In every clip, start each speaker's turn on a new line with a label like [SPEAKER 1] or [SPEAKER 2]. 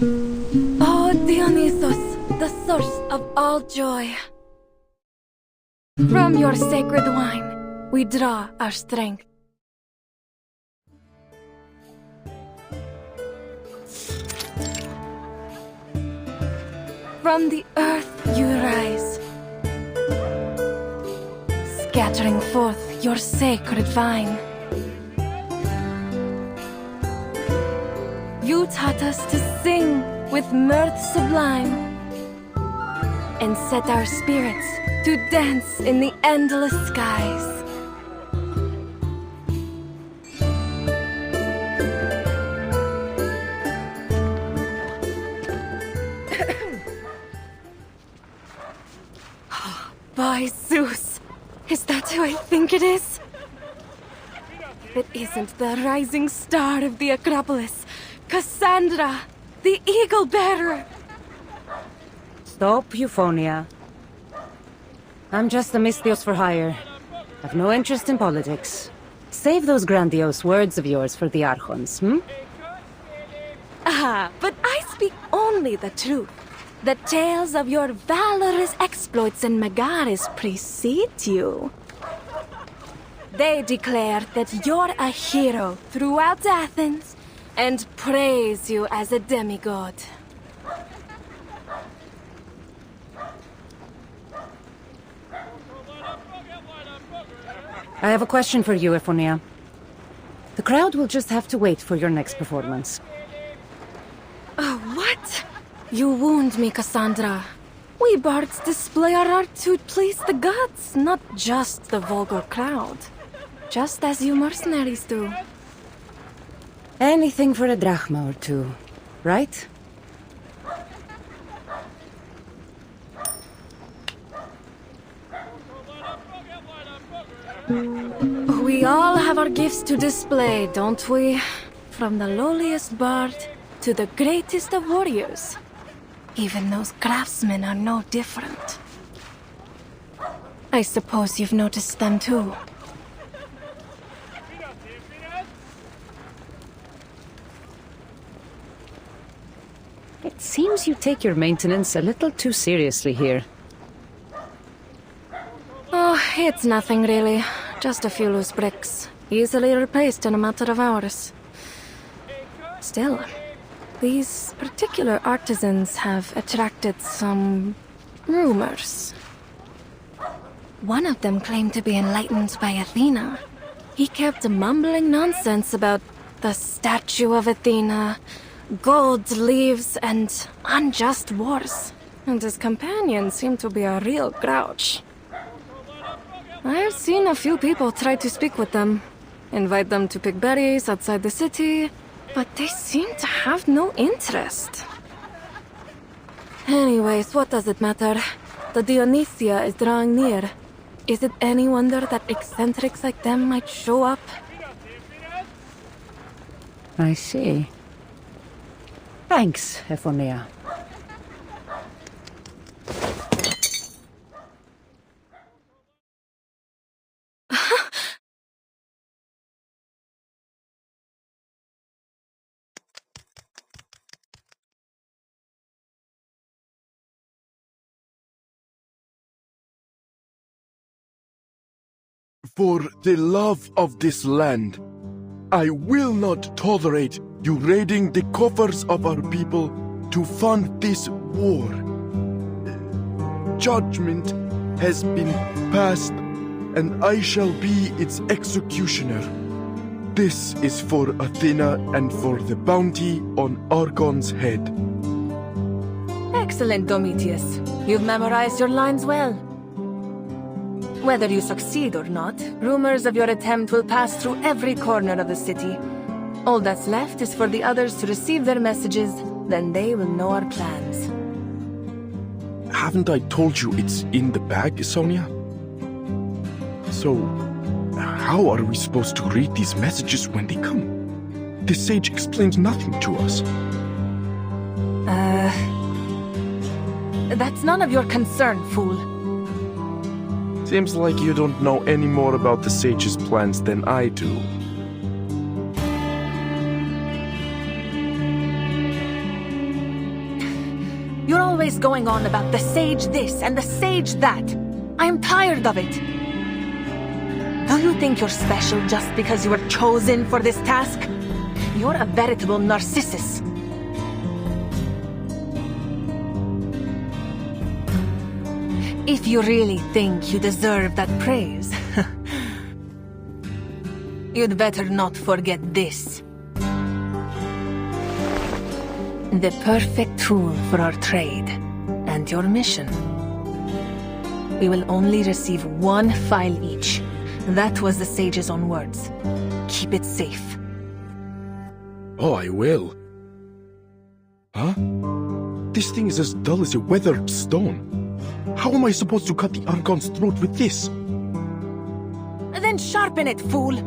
[SPEAKER 1] Oh, Dionysus, the source of all joy. From your sacred wine, we draw our strength. From the earth you rise, scattering forth your sacred vine. You taught us to sing with mirth sublime, and set our spirits to dance in the endless skies. By Zeus, is that who I think it is? It isn't the rising star of the Acropolis, Cassandra, the eagle bearer.
[SPEAKER 2] Stop, Euphonia. I'm just a Misthios for hire. I've no interest in politics. Save those grandiose words of yours for the Archons,
[SPEAKER 1] Ah, but I speak only the truth. The tales of your valorous exploits in Megaris precede you. They declare that you're a hero throughout Athens and praise you as a demigod.
[SPEAKER 2] I have a question for you, Euphonia. The crowd will just have to wait for your next performance.
[SPEAKER 1] Oh, what? You wound me, Cassandra. We bards display our art to please the gods, not just the vulgar crowd. Just as you mercenaries do.
[SPEAKER 2] Anything for a drachma or two, right?
[SPEAKER 1] We all have our gifts to display, don't we? From the lowliest bard to the greatest of warriors. Even those craftsmen are no different. I suppose you've noticed them too.
[SPEAKER 2] It seems you take your maintenance a little too seriously here.
[SPEAKER 1] Oh, it's nothing really. Just a few loose bricks. Easily replaced in a matter of hours. Still, these particular artisans have attracted some rumors. One of them claimed to be enlightened by Athena. He kept mumbling nonsense about the statue of Athena, gold leaves, and unjust wars. And his companion seemed to be a real grouch. I've seen a few people try to speak with them, invite them to pick berries outside the city, but they seem to have no interest. Anyways, what does it matter? The Dionysia is drawing near. Is it any wonder that eccentrics like them might show up?
[SPEAKER 2] I see. Thanks, Euphonia.
[SPEAKER 3] For the love of this land, I will not tolerate you raiding the coffers of our people to fund this war. Judgment has been passed, and I shall be its executioner. This is for Athena and for the bounty on Argon's head.
[SPEAKER 1] Excellent, Domitius. You've memorized your lines well. Whether you succeed or not, rumors of your attempt will pass through every corner of the city. All that's left is for the others to receive their messages, then they will know our plans.
[SPEAKER 3] Haven't I told you it's in the bag, Sonia? So, how are we supposed to read these messages when they come? The sage explains nothing to us.
[SPEAKER 1] That's none of your concern, fool.
[SPEAKER 3] Seems like you don't know any more about the sage's plans than I do.
[SPEAKER 1] always going on about the sage this and the sage that. I'm tired of it. Do you think you're special just because you were chosen for this task? You're a veritable narcissus. If you really think you deserve that praise, you'd better not forget this. The perfect tool for our trade and your mission. We will only receive one file each. That was the sage's own words. Keep it safe.
[SPEAKER 3] Oh, I will. Huh? This thing is as dull as a weathered stone. How am I supposed to cut the Archon's throat with this?
[SPEAKER 1] Then sharpen it, fool!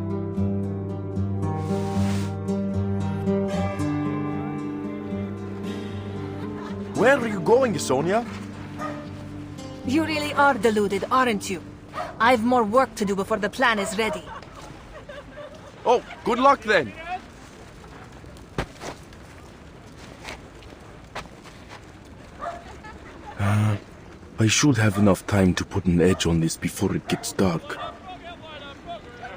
[SPEAKER 3] Where are you going, Sonia?
[SPEAKER 1] You really are deluded, aren't you? I've more work to do before the plan is ready.
[SPEAKER 3] Oh, good luck then. I should have enough time to put an edge on this before it gets dark.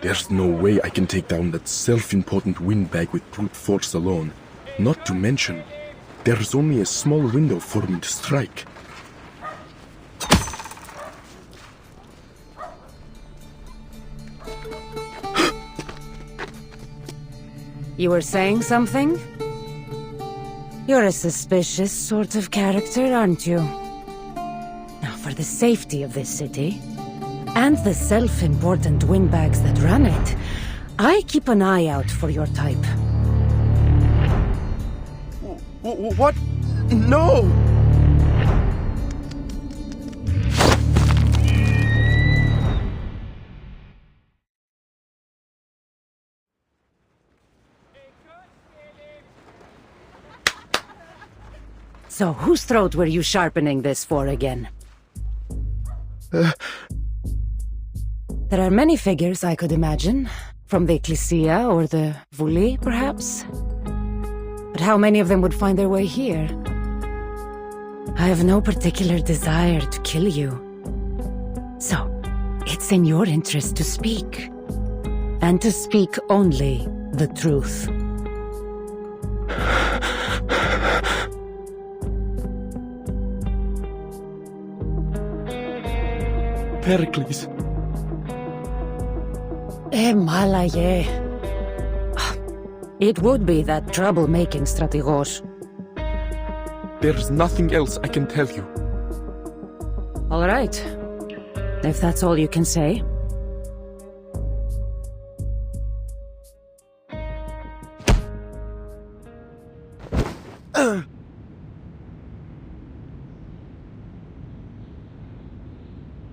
[SPEAKER 3] There's no way I can take down that self-important windbag with brute force alone. Not to mention, there's only a small window for me to strike.
[SPEAKER 2] You were saying something? You're a suspicious sort of character, aren't you? Now, for the safety of this city, and the self-important windbags that run it, I keep an eye out for your type.
[SPEAKER 3] What? No!
[SPEAKER 2] So, whose throat were you sharpening this for again? There are many figures I could imagine. From the Ecclesia or the Vuli, perhaps? But how many of them would find their way here? I have no particular desire to kill you. So, it's in your interest to speak. And to speak only the truth.
[SPEAKER 3] Pericles.
[SPEAKER 2] Malaye. It would be that troublemaking strategos.
[SPEAKER 3] There's nothing else I can tell you.
[SPEAKER 2] All right. If that's all you can say.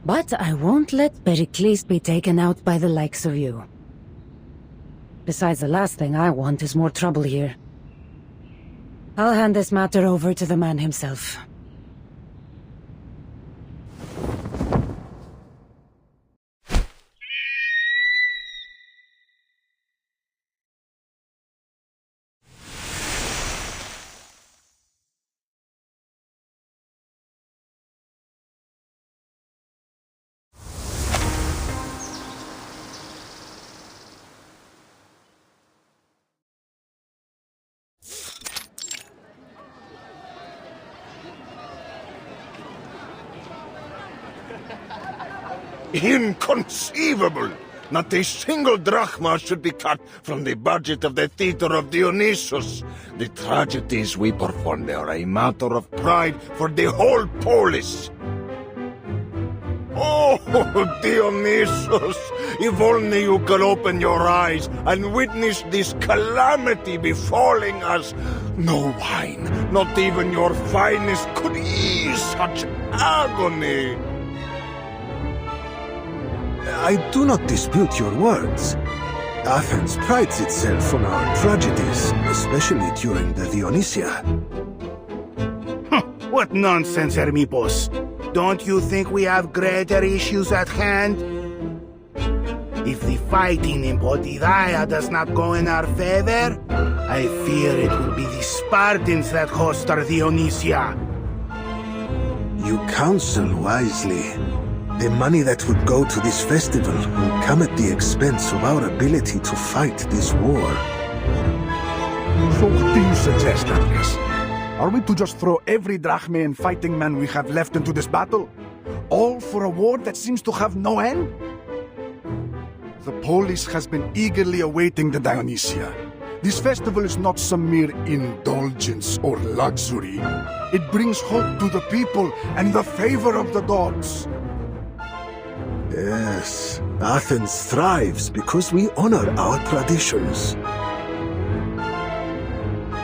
[SPEAKER 2] But I won't let Pericles be taken out by the likes of you. Besides, the last thing I want is more trouble here. I'll hand this matter over to the man himself.
[SPEAKER 4] Inconceivable! Not a single drachma should be cut from the budget of the Theater of Dionysus. The tragedies we perform there are a matter of pride for the whole polis. Oh, Dionysus! If only you could open your eyes and witness this calamity befalling us. No wine, not even your finest, could ease such agony.
[SPEAKER 5] I do not dispute your words. Athens prides itself on our tragedies, especially during the Dionysia.
[SPEAKER 6] What nonsense, Hermipos! Don't you think we have greater issues at hand? If the fighting in Potidaia does not go in our favor, I fear it will be the Spartans that host our Dionysia.
[SPEAKER 5] You counsel wisely. The money that would go to this festival will come at the expense of our ability to fight this war.
[SPEAKER 6] So what do you suggest, Andreas? Are we to just throw every drachma and fighting man we have left into this battle? All for a war that seems to have no end? The polis has been eagerly awaiting the Dionysia. This festival is not some mere indulgence or luxury. It brings hope to the people and the favor of the gods.
[SPEAKER 5] Yes, Athens thrives because we honor our traditions.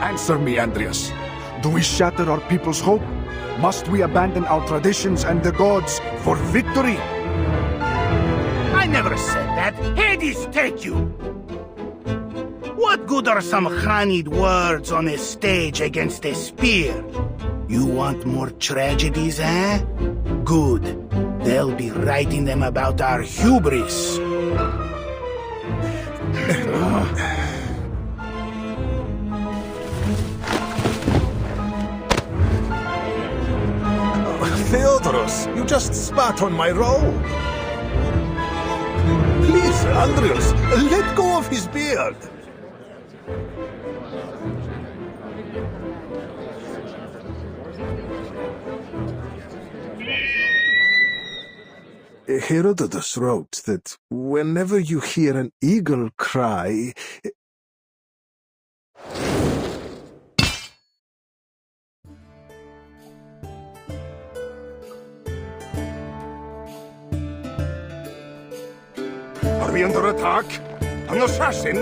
[SPEAKER 6] Answer me, Andreas. Do we shatter our people's hope? Must we abandon our traditions and the gods for victory?
[SPEAKER 7] I never said that. Hades take you! What good are some honeyed words on a stage against a spear? You want more tragedies, eh? Good. They'll be writing them about our hubris.
[SPEAKER 5] Theodoros, you just spat on my robe. Please, Andreas, let go of his beard. Herodotus wrote that whenever you hear an eagle cry...
[SPEAKER 4] Are we under attack? An assassin?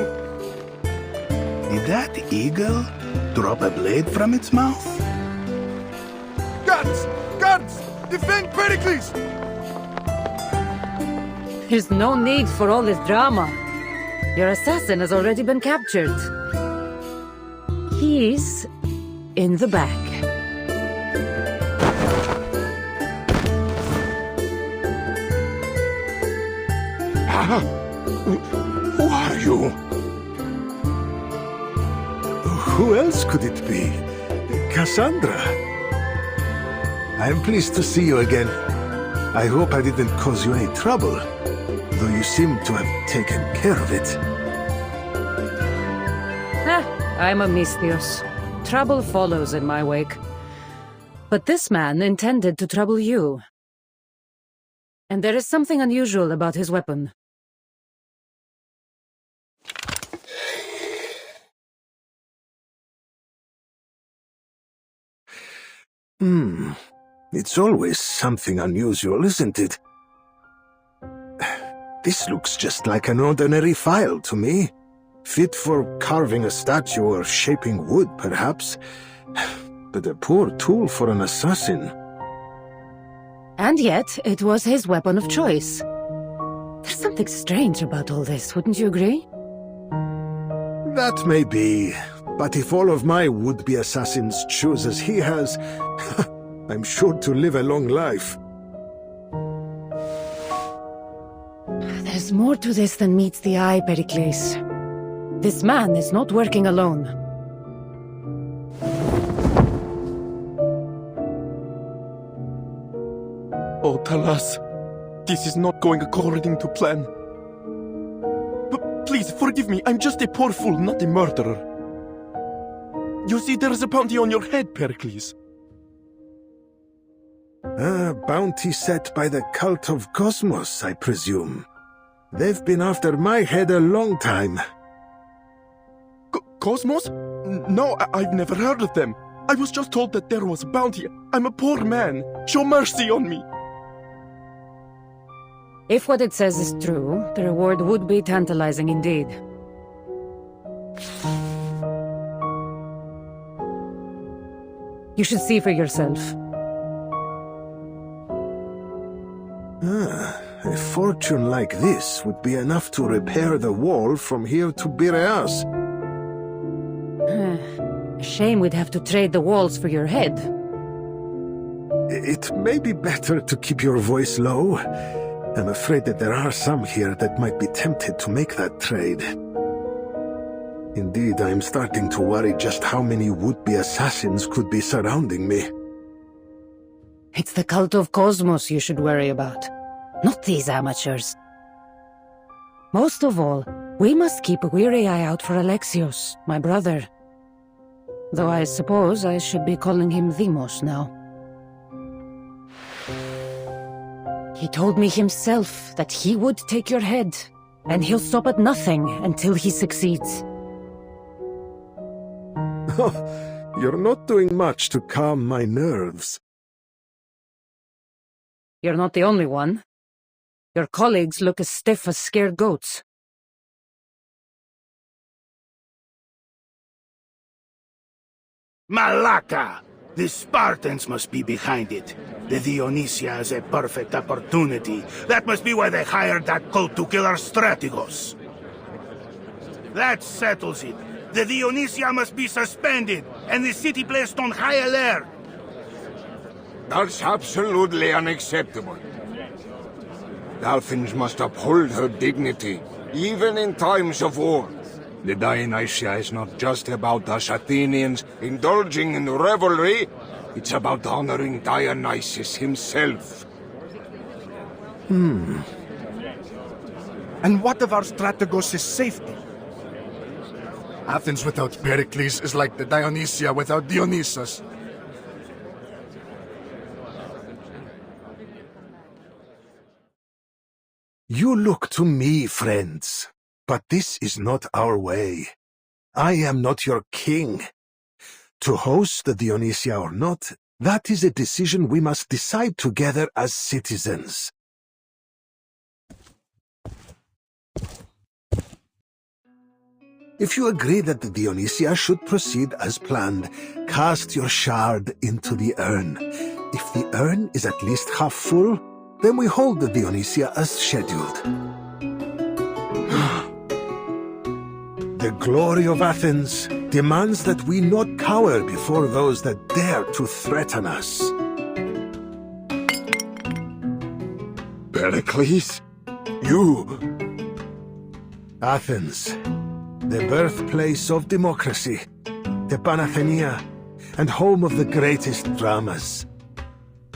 [SPEAKER 7] Did that eagle drop a blade from its mouth?
[SPEAKER 6] Guards! Guards! Defend Pericles!
[SPEAKER 2] There's no need for all this drama. Your assassin has already been captured. He's in the back.
[SPEAKER 4] Who are you?
[SPEAKER 5] Who else could it be? Cassandra. I'm pleased to see you again. I hope I didn't cause you any trouble, though you seem to have taken care of it.
[SPEAKER 2] I'm a Misthios. Trouble follows in my wake. But this man intended to trouble you. And there is something unusual about his weapon.
[SPEAKER 5] It's always something unusual, isn't it? This looks just like an ordinary file to me. Fit for carving a statue or shaping wood, perhaps. But a poor tool for an assassin.
[SPEAKER 2] And yet, it was his weapon of choice. There's something strange about all this, wouldn't you agree?
[SPEAKER 5] That may be, but if all of my would-be assassins choose as he has, I'm sure to live a long life.
[SPEAKER 2] There's more to this than meets the eye, Pericles. This man is not working alone.
[SPEAKER 3] Oh, Talas, this is not going according to plan. But please, forgive me, I'm just a poor fool, not a murderer. You see, there is a bounty on your head, Pericles.
[SPEAKER 5] A bounty set by the cult of Cosmos, I presume. They've been after my head a long time.
[SPEAKER 3] Cosmos? No, I've never heard of them. I was just told that there was a bounty. I'm a poor man. Show mercy on me.
[SPEAKER 2] If what it says is true, the reward would be tantalizing indeed. You should see for yourself.
[SPEAKER 5] A fortune like this would be enough to repair the wall from here to Piraeus.
[SPEAKER 2] A shame we'd have to trade the walls for your head.
[SPEAKER 5] It may be better to keep your voice low. I'm afraid that there are some here that might be tempted to make that trade. Indeed, I'm starting to worry just how many would-be assassins could be surrounding me.
[SPEAKER 2] It's the cult of Cosmos you should worry about, not these amateurs. Most of all, we must keep a weary eye out for Alexios, my brother. Though I suppose I should be calling him Demos now. He told me himself that he would take your head, and he'll stop at nothing until he succeeds.
[SPEAKER 5] You're not doing much to calm my nerves.
[SPEAKER 2] You're not the only one. Your colleagues look as stiff as scared goats.
[SPEAKER 7] Malaka! The Spartans must be behind it. The Dionysia has a perfect opportunity. That must be why they hired that cult to kill our strategos. That settles it. The Dionysia must be suspended, and the city placed on high alert.
[SPEAKER 4] That's absolutely unacceptable. Athens must uphold her dignity, even in times of war. The Dionysia is not just about us Athenians indulging in revelry, it's about honoring Dionysus himself.
[SPEAKER 6] And what of our strategos' safety? Athens without Pericles is like the Dionysia without Dionysus.
[SPEAKER 5] You look to me, friends, but this is not our way. I am not your king. To host the Dionysia or not, that is a decision we must decide together as citizens. If you agree that the Dionysia should proceed as planned, cast your shard into the urn. If the urn is at least half full, then we hold the Dionysia as scheduled. The glory of Athens demands that we not cower before those that dare to threaten us.
[SPEAKER 3] Pericles? You?
[SPEAKER 5] Athens, the birthplace of democracy, the Panathenaea, and home of the greatest dramas.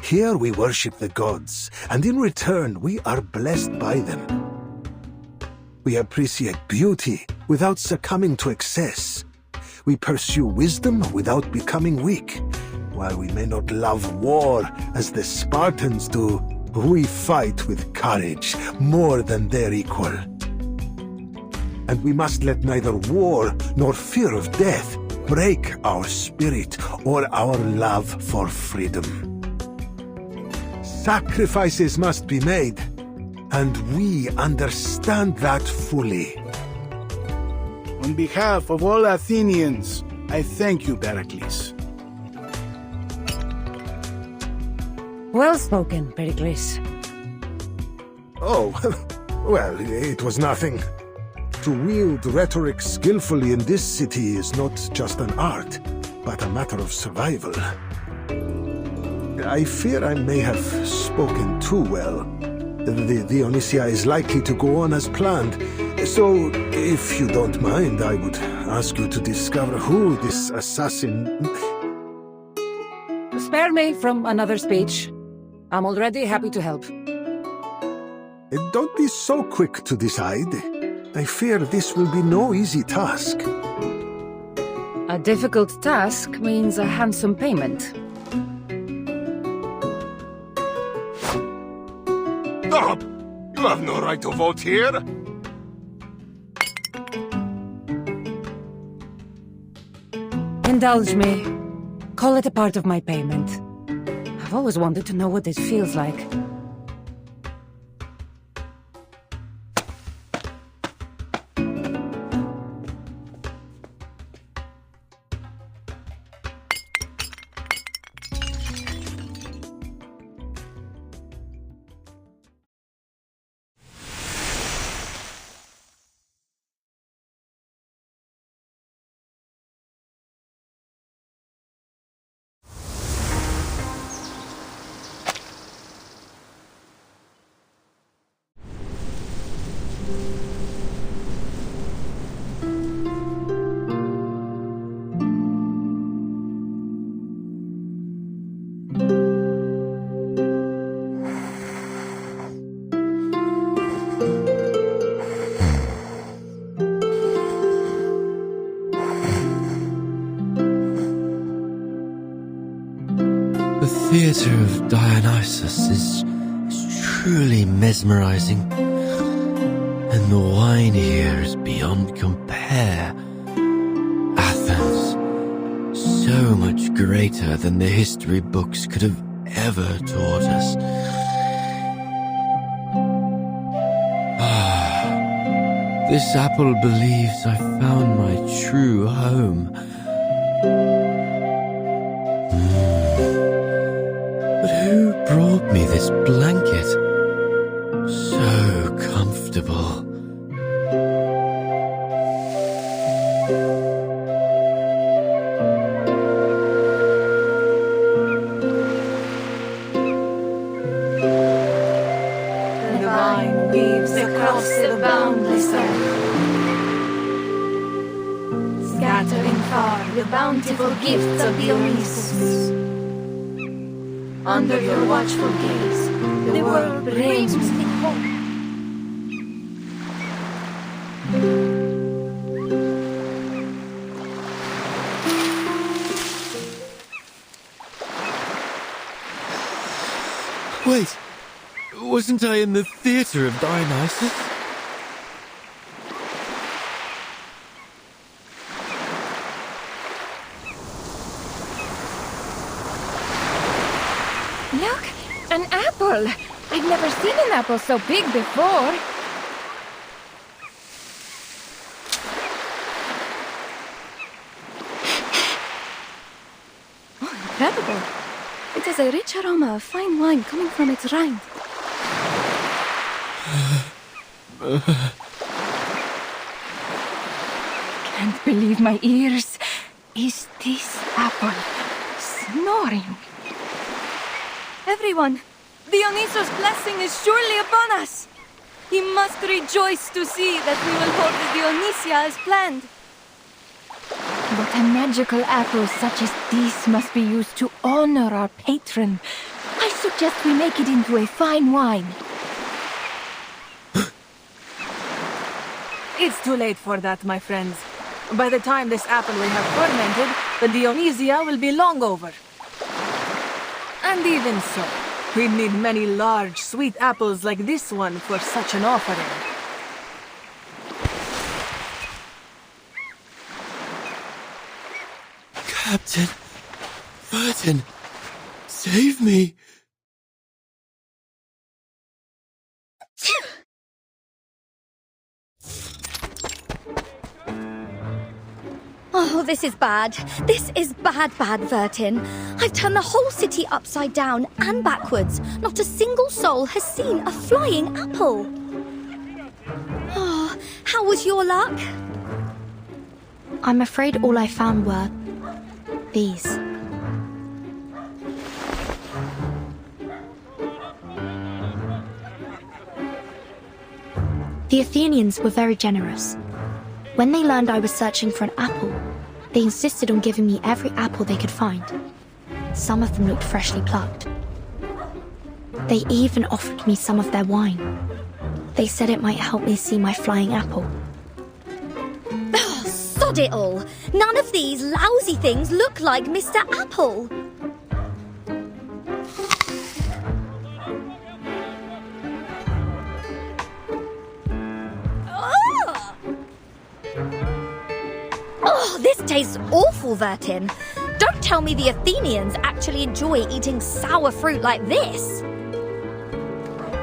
[SPEAKER 5] Here we worship the gods, and in return we are blessed by them. We appreciate beauty without succumbing to excess. We pursue wisdom without becoming weak. While we may not love war as the Spartans do, we fight with courage more than their equal. And we must let neither war nor fear of death break our spirit or our love for freedom. Sacrifices must be made, and we understand that fully.
[SPEAKER 7] On behalf of all Athenians, I thank you, Pericles.
[SPEAKER 2] Well spoken, Pericles.
[SPEAKER 5] Oh, well, it was nothing. To wield rhetoric skillfully in this city is not just an art, but a matter of survival. I fear I may have spoken too well. The Dionysia is likely to go on as planned, so if you don't mind, I would ask you to discover who this assassin...
[SPEAKER 2] Spare me from another speech. I'm already happy to help.
[SPEAKER 5] Don't be so quick to decide. I fear this will be no easy task.
[SPEAKER 2] A difficult task means a handsome payment.
[SPEAKER 4] Stop! You have no right to vote here!
[SPEAKER 2] Indulge me. Call it a part of my payment. I've always wanted to know what this feels like.
[SPEAKER 8] theatre of Dionysus is truly mesmerizing. And the wine here is beyond compare. Athens, so much greater than the history books could have ever taught us. This apple believes I found my true home. But who brought me this blanket? So comfortable.
[SPEAKER 1] The vine weaves across the boundless earth, scattering far the bountiful gifts of Dionysus. Under your watchful gaze, the world reigns in hope.
[SPEAKER 8] Wait, wasn't I in the theatre of Dionysus?
[SPEAKER 9] Look, an apple! I've never seen an apple so big before.
[SPEAKER 1] Oh, incredible. It is a rich aroma of fine wine coming from its rind.
[SPEAKER 9] Can't believe my ears. Is this apple snoring?
[SPEAKER 1] Everyone, Dionysus' blessing is surely upon us. He must rejoice to see that we will hold the Dionysia as planned.
[SPEAKER 9] But a magical apple such as this must be used to honor our patron. I suggest we make it into a fine wine.
[SPEAKER 10] It's too late for that, my friends. By the time this apple we have fermented, the Dionysia will be long over. And even so, we need many large, sweet apples like this one for such an offering.
[SPEAKER 8] Captain, Vertin, save me.
[SPEAKER 11] Oh, this is bad. This is bad, Vertin. I've turned the whole city upside down and backwards. Not a single soul has seen a flying apple. Oh, how was your luck?
[SPEAKER 12] I'm afraid all I found were these. The Athenians were very generous. When they learned I was searching for an apple, they insisted on giving me every apple they could find. Some of them looked freshly plucked. They even offered me some of their wine. They said it might help me see my flying apple.
[SPEAKER 11] Oh, sod it all! None of these lousy things look like Mr. Apple. Oh, this tastes awful, Vertin. Don't tell me the Athenians actually enjoy eating sour fruit like this.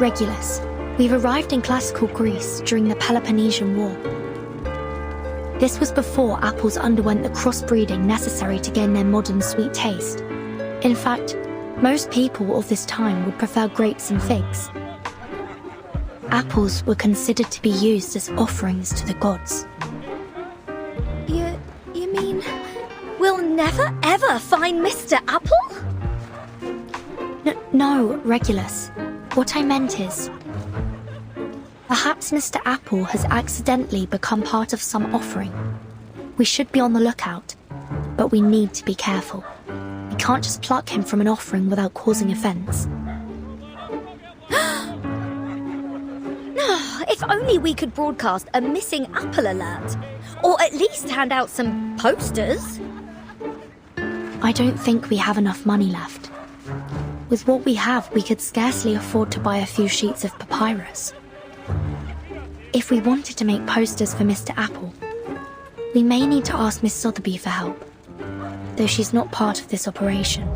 [SPEAKER 12] Regulus, we've arrived in classical Greece during the Peloponnesian War. This was before apples underwent the crossbreeding necessary to gain their modern sweet taste. In fact, most people of this time would prefer grapes and figs. Apples were considered to be used as offerings to the gods.
[SPEAKER 11] You mean we'll never ever find Mr. Apple?
[SPEAKER 12] No, Regulus. What I meant is, perhaps Mr. Apple has accidentally become part of some offering. We should be on the lookout, but we need to be careful. We can't just pluck him from an offering without causing offense.
[SPEAKER 11] If only we could broadcast a missing apple alert, or at least hand out some posters.
[SPEAKER 12] I don't think we have enough money left. With what we have, we could scarcely afford to buy a few sheets of papyrus. If we wanted to make posters for Mr. Apple, we may need to ask Miss Sotheby for help, though she's not part of this operation.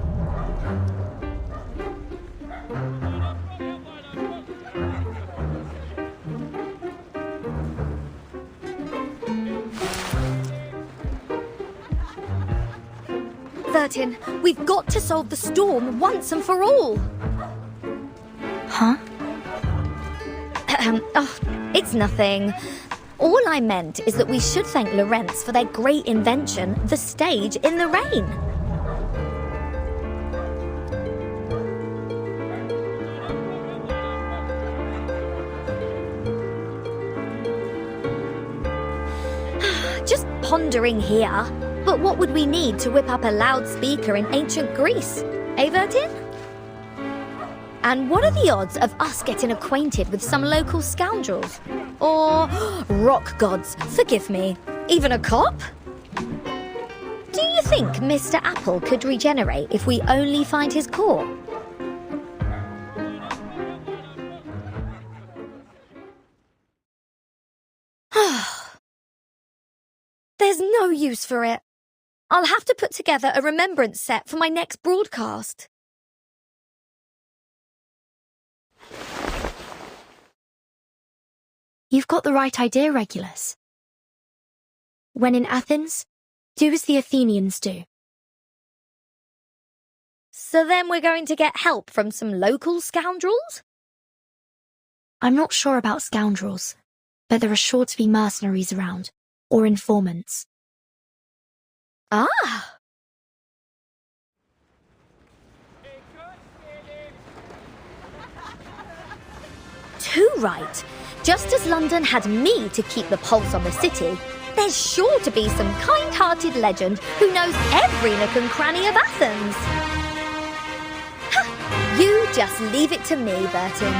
[SPEAKER 11] Vertin, we've got to solve the storm once and for all.
[SPEAKER 12] Huh?
[SPEAKER 11] Oh, it's nothing. All I meant is that we should thank Lorenz for their great invention, the stage in the rain. Just pondering here. But what would we need to whip up a loudspeaker in ancient Greece? Eh, Vertin? And what are the odds of us getting acquainted with some local scoundrels? Or, rock gods, forgive me, even a cop? Do you think Mr. Apple could regenerate if we only find his core? There's no use for it. I'll have to put together a remembrance set for my next broadcast.
[SPEAKER 12] You've got the right idea, Regulus. When in Athens, do as the Athenians do.
[SPEAKER 11] So then we're going to get help from some local scoundrels?
[SPEAKER 12] I'm not sure about scoundrels, but there are sure to be mercenaries around, or informants.
[SPEAKER 11] Ah! Too right. Just as London had me to keep the pulse on the city, there's sure to be some kind-hearted legend who knows every nook and cranny of Athens. Ha! You just leave it to me, Vertin.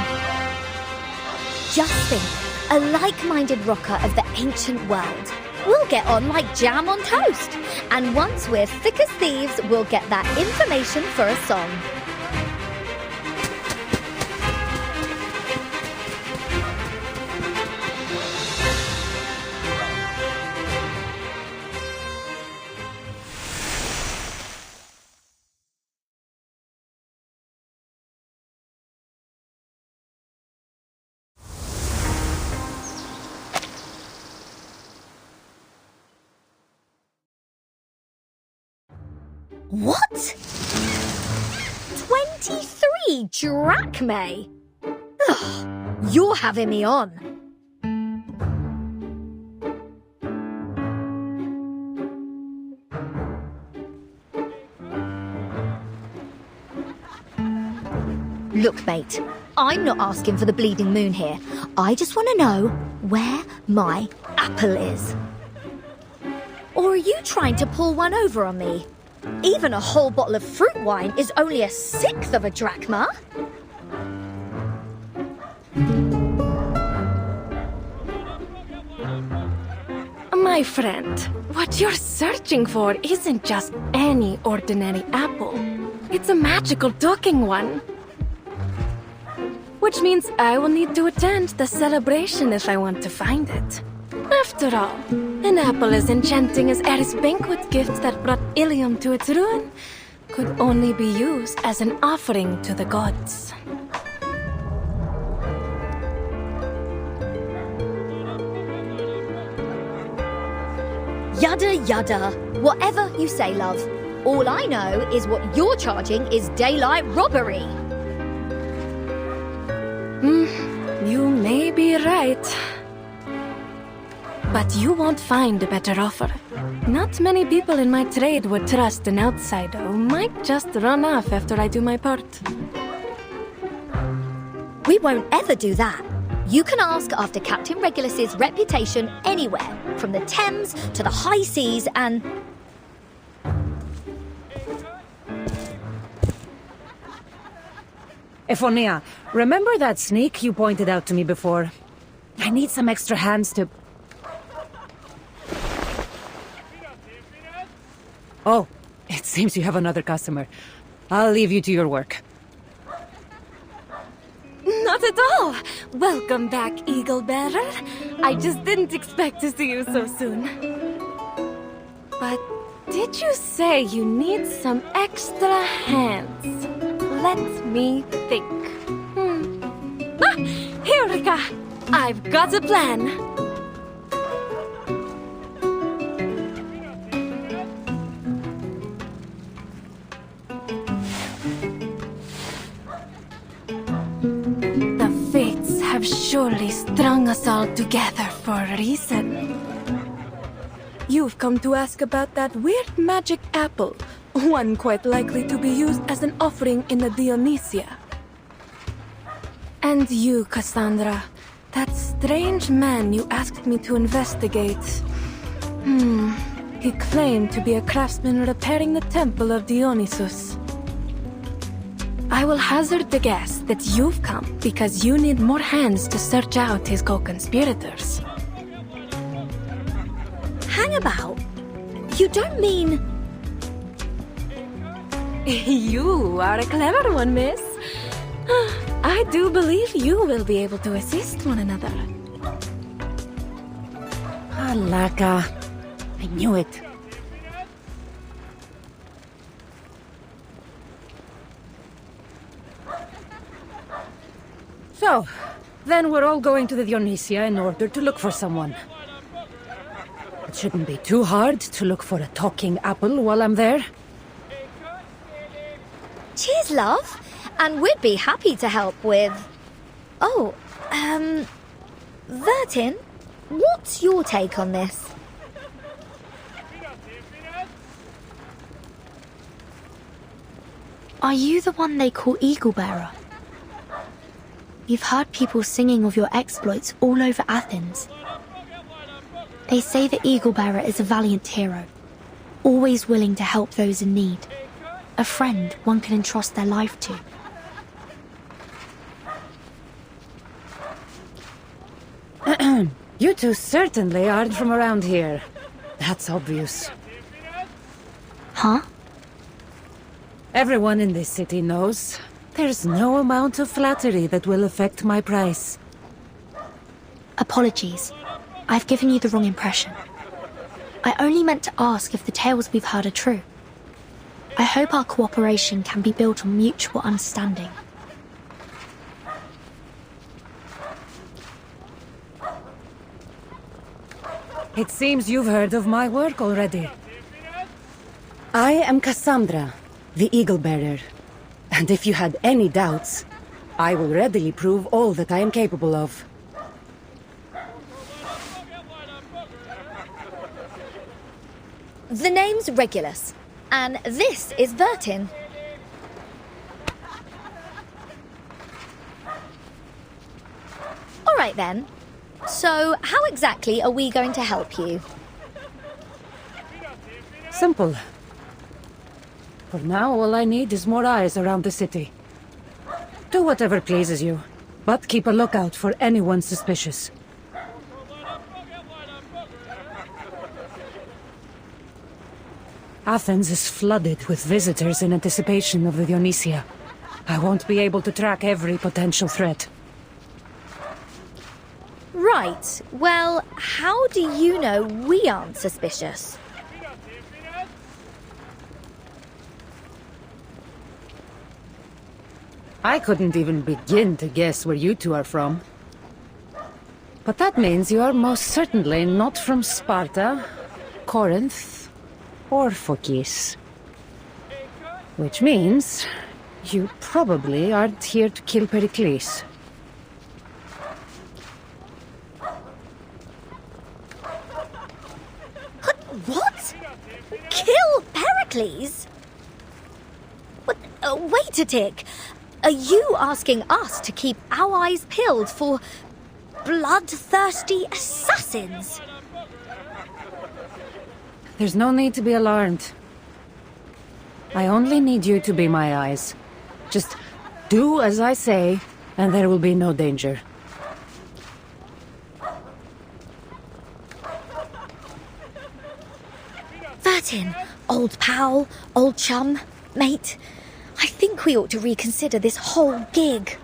[SPEAKER 11] Just think, a like-minded rocker of the ancient world. We'll get on like jam on toast. And once we're thick as thieves, we'll get that information for a song. What? 23 drachmae? Ugh, you're having me on. Look, mate, I'm not asking for the bleeding moon here. I just want to know where my apple is. Or are you trying to pull one over on me? Even a whole bottle of fruit wine is only a sixth of a drachma.
[SPEAKER 1] My friend, what you're searching for isn't just any ordinary apple. It's a magical talking one. Which means I will need to attend the celebration if I want to find it. After all, an apple as enchanting as Eris' banquet gift that brought Ilium to its ruin could only be used as an offering to the gods.
[SPEAKER 11] Yada yada. Whatever you say, love. All I know is what you're charging is daylight robbery.
[SPEAKER 1] You may be right. But you won't find a better offer. Not many people in my trade would trust an outsider who might just run off after I do my part.
[SPEAKER 11] We won't ever do that. You can ask after Captain Regulus's reputation anywhere, from the Thames to the high seas and...
[SPEAKER 2] Ephonia, remember that snake you pointed out to me before? I need some extra hands to... Oh, it seems you have another customer. I'll leave you to your work.
[SPEAKER 1] Welcome back, Eagle Bearer. I just didn't expect to see you so soon. But did you say you need some extra hands? Let me think. Ah, Eureka! I've got a plan. The fates have surely strung us all together for a reason. You've come to ask about that weird magic apple, one quite likely to be used as an offering in the Dionysia. And you, Cassandra, that strange man you asked me to investigate. He claimed to be a craftsman repairing the temple of Dionysus. I will hazard the guess that you've come because you need more hands to search out his co-conspirators.
[SPEAKER 11] Hang about? You don't mean...
[SPEAKER 1] You are a clever one, miss. I do believe you will be able to assist one another.
[SPEAKER 2] Alaka. I knew it. So, then we're all going to the Dionysia in order to look for someone. It shouldn't be too hard to look for a talking apple while I'm there.
[SPEAKER 11] Cheers, love. And we'd be happy to help with... Oh, Vertin, what's your take on this?
[SPEAKER 12] Are you the one they call Eagle Bearer? You've heard people singing of your exploits all over Athens. They say the Eagle Bearer is a valiant hero, always willing to help those in need. A friend one can entrust their life to.
[SPEAKER 2] You two certainly aren't from around here. That's obvious.
[SPEAKER 12] Huh?
[SPEAKER 2] Everyone in this city knows there's no amount of flattery that will affect my price.
[SPEAKER 12] Apologies. I've given you the wrong impression. I only meant to ask if the tales we've heard are true. I hope our cooperation can be built on mutual understanding.
[SPEAKER 2] It seems you've heard of my work already. I am Cassandra, the Eagle Bearer. And if you had any doubts, I will readily prove all that I am capable of.
[SPEAKER 11] The name's Regulus, and this is Vertin. All right then. So, how exactly are we going to help you?
[SPEAKER 2] Simple. For now, all I need is more eyes around the city. Do whatever pleases you, but keep a lookout for anyone suspicious. Athens is flooded with visitors in anticipation of the Dionysia. I won't be able to track every potential threat.
[SPEAKER 11] Right. Well, how do you know we aren't suspicious?
[SPEAKER 2] I couldn't even begin to guess where you two are from. But that means you are most certainly not from Sparta, Corinth, or Phokis. Which means you probably aren't here to kill Pericles.
[SPEAKER 11] What? Kill Pericles? What? Wait a tick. Are you asking us to keep our eyes peeled for bloodthirsty assassins?
[SPEAKER 2] There's no need to be alarmed. I only need you to be my eyes. Just do as I say, and there will be no danger.
[SPEAKER 11] Vertin, old pal, old chum, mate, I think we ought to reconsider this whole gig.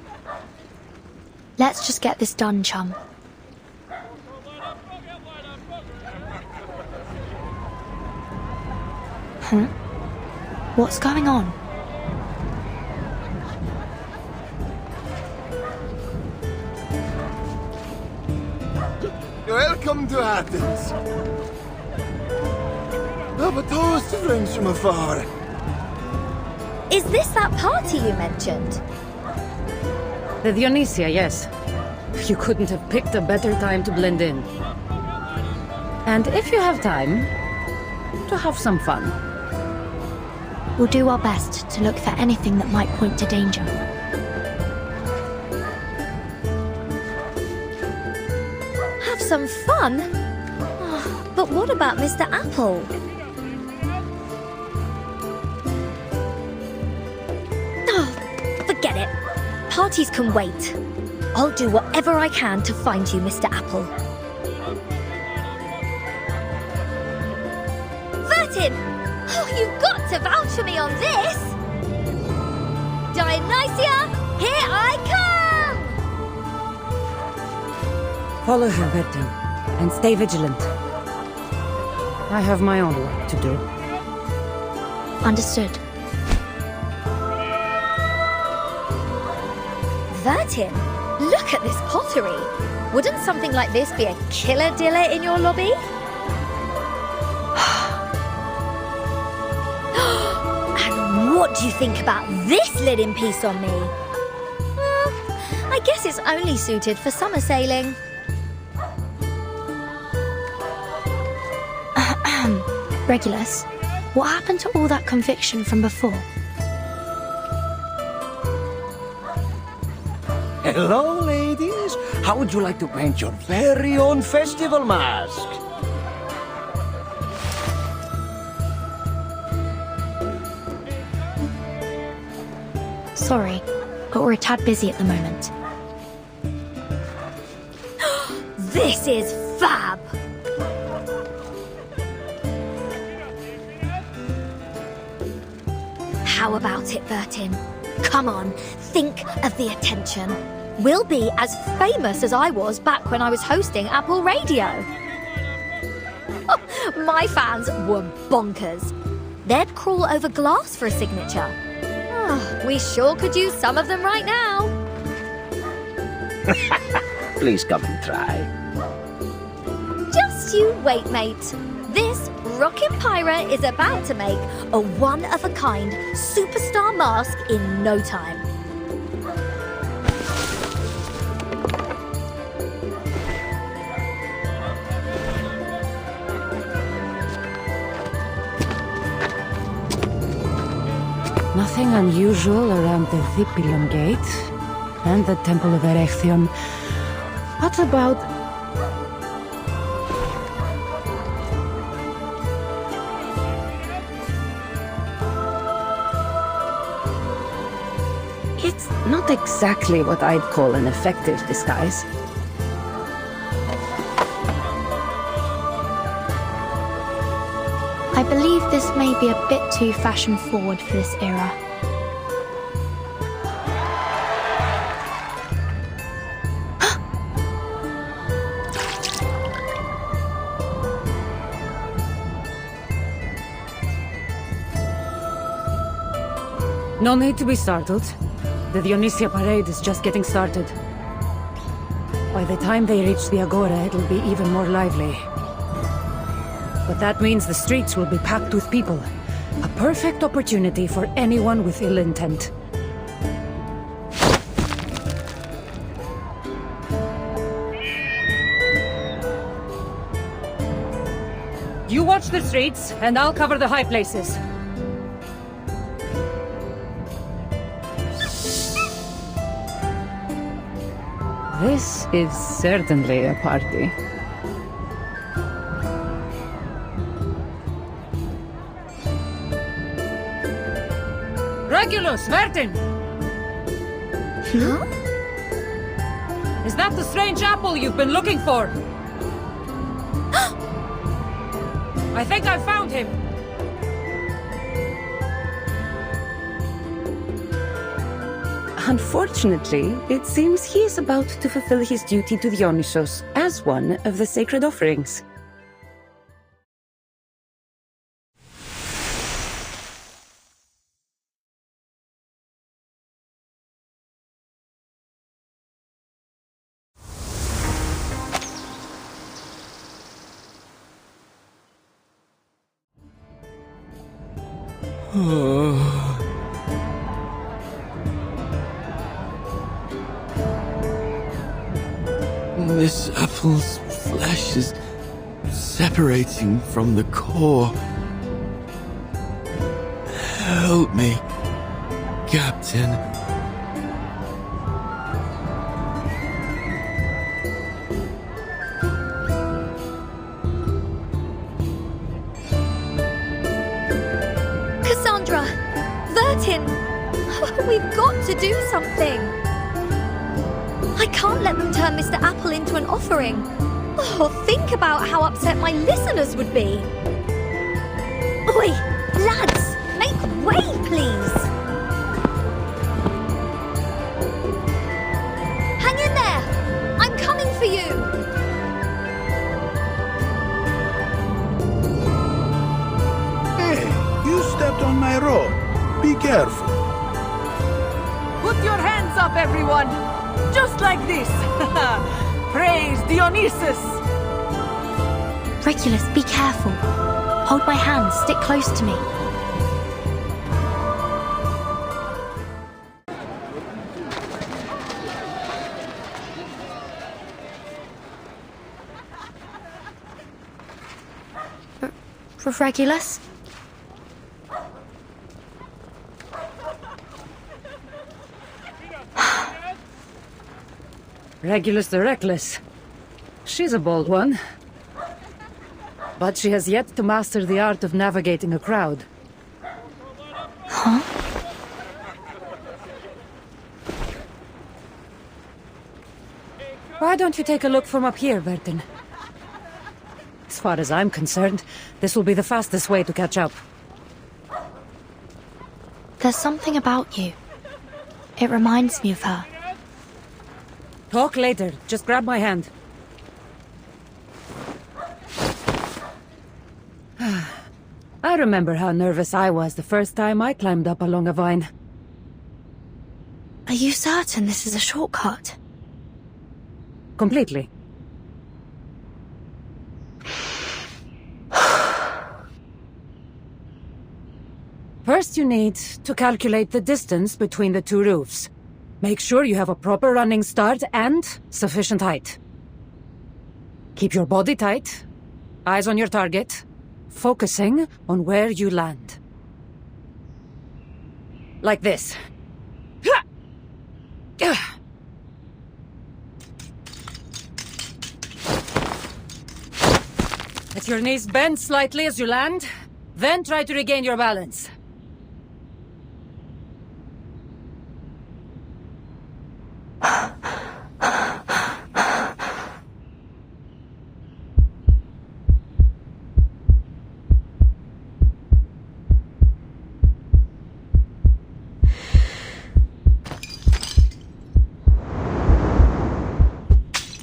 [SPEAKER 12] Let's just get this done, chum. Huh? What's going on?
[SPEAKER 4] Welcome to Athens. Have a toast to friends from afar.
[SPEAKER 11] Is this that party you mentioned?
[SPEAKER 2] The Dionysia, yes. You couldn't have picked a better time to blend in. And if you have time, to have some fun.
[SPEAKER 12] We'll do our best to look for anything that might point to danger.
[SPEAKER 11] Have some fun? Oh, but what about Mr. Apple? Oh, forget it. Parties can wait. I'll do whatever I can to find you, Mr. Apple. Vertin! Oh, you've got to vouch for me on this! Dionysia, here I come!
[SPEAKER 2] Follow her, Vertin, and stay vigilant. I have my own work to do.
[SPEAKER 12] Understood.
[SPEAKER 11] Vertin, look at this pottery. Wouldn't something like this be a killer diller in your lobby? And what do you think about this linen piece on me? Well, I guess it's only suited for summer sailing.
[SPEAKER 12] Regulus, what happened to all that conviction from before?
[SPEAKER 13] Hello, ladies. How would you like to paint your very own festival mask?
[SPEAKER 12] Sorry, but we're a tad busy at the moment.
[SPEAKER 11] This is fab! How about it, Vertin? Come on, think of the attention. We'll be as famous as I was back when I was hosting Apple Radio. My fans were bonkers. They'd crawl over glass for a signature. We sure could use some of them right now.
[SPEAKER 13] Please come and try.
[SPEAKER 11] Just you wait, mate. This rockin' pirate is about to make a one-of-a-kind superstar mask in no time.
[SPEAKER 2] Nothing unusual around the Vipilium Gate and the Temple of Erection. What about... It's not exactly what I'd call an effective disguise.
[SPEAKER 12] I believe this may be a bit too fashion-forward for this era.
[SPEAKER 2] No need to be startled. The Dionysia parade is just getting started. By the time they reach the Agora, it'll be even more lively. But that means the streets will be packed with people. A perfect opportunity for anyone with ill intent. You watch the streets, and I'll cover the high places. This is certainly a party. Regulus, Vertin!
[SPEAKER 11] Huh?
[SPEAKER 2] Is that the strange apple you've been looking for? I think I found him! Unfortunately, it seems he is about to fulfill his duty to Dionysos as one of the sacred offerings.
[SPEAKER 8] This apple's flesh is separating from the core. Help me, Captain.
[SPEAKER 11] Cassandra! Vertin! We've got to do something! I can't let them turn Mr. Apple into an offering. Oh, think about how upset my listeners would be. Oi, lads, make way, please. Hang in there. I'm coming for you.
[SPEAKER 7] Hey, you stepped on my rope. Be careful.
[SPEAKER 10] Put your hands up, everyone! Just like this! Praise Dionysus!
[SPEAKER 12] Regulus, be careful. Hold my hand, stick close to me. Regulus?
[SPEAKER 2] Regulus the Reckless. She's a bold one. But she has yet to master the art of navigating a crowd.
[SPEAKER 12] Huh?
[SPEAKER 2] Why don't you take a look from up here, Bertin? As far as I'm concerned, this will be the fastest way to catch up.
[SPEAKER 12] There's something about you. It reminds me of her.
[SPEAKER 2] Talk later. Just grab my hand. I remember how nervous I was the first time I climbed up along a vine.
[SPEAKER 12] Are you certain this is a shortcut?
[SPEAKER 2] Completely. First, you need to calculate the distance between the two roofs. Make sure you have a proper running start and sufficient height. Keep your body tight, eyes on your target, focusing on where you land. Like this. Let your knees bend slightly as you land, then try to regain your balance.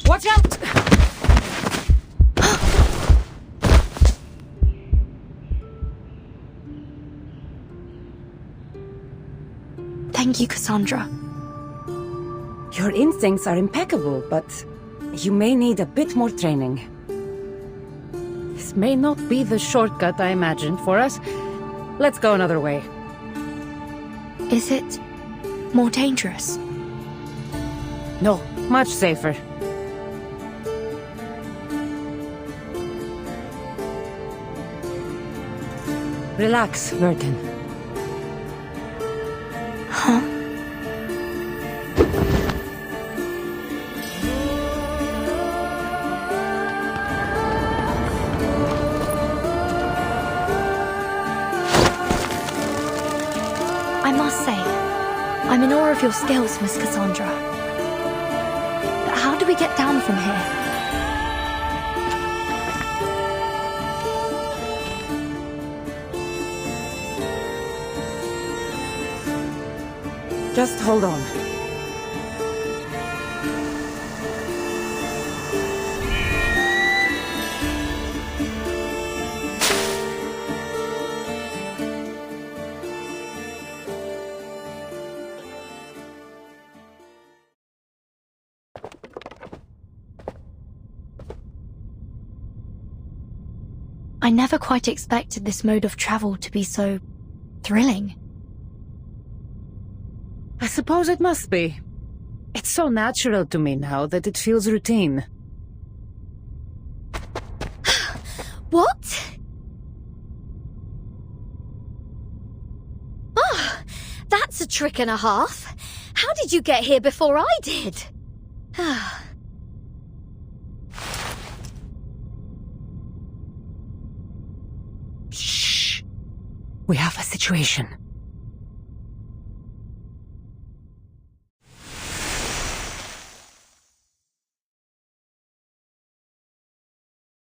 [SPEAKER 2] Watch out!
[SPEAKER 12] Thank you, Cassandra.
[SPEAKER 2] Your instincts are impeccable, but you may need a bit more training. This may not be the shortcut I imagined for us. Let's go another way.
[SPEAKER 12] Is it more dangerous?
[SPEAKER 2] No, much safer. Relax, Vertin.
[SPEAKER 12] Huh? I must say, I'm in awe of your skills, Miss Cassandra. But how do we get down from here?
[SPEAKER 2] Just hold on.
[SPEAKER 12] I never quite expected this mode of travel to be so thrilling.
[SPEAKER 2] I suppose it must be. It's so natural to me now that it feels routine.
[SPEAKER 11] What? Oh, that's a trick and a half. How did you get here before I did?
[SPEAKER 2] Shh. We have a situation.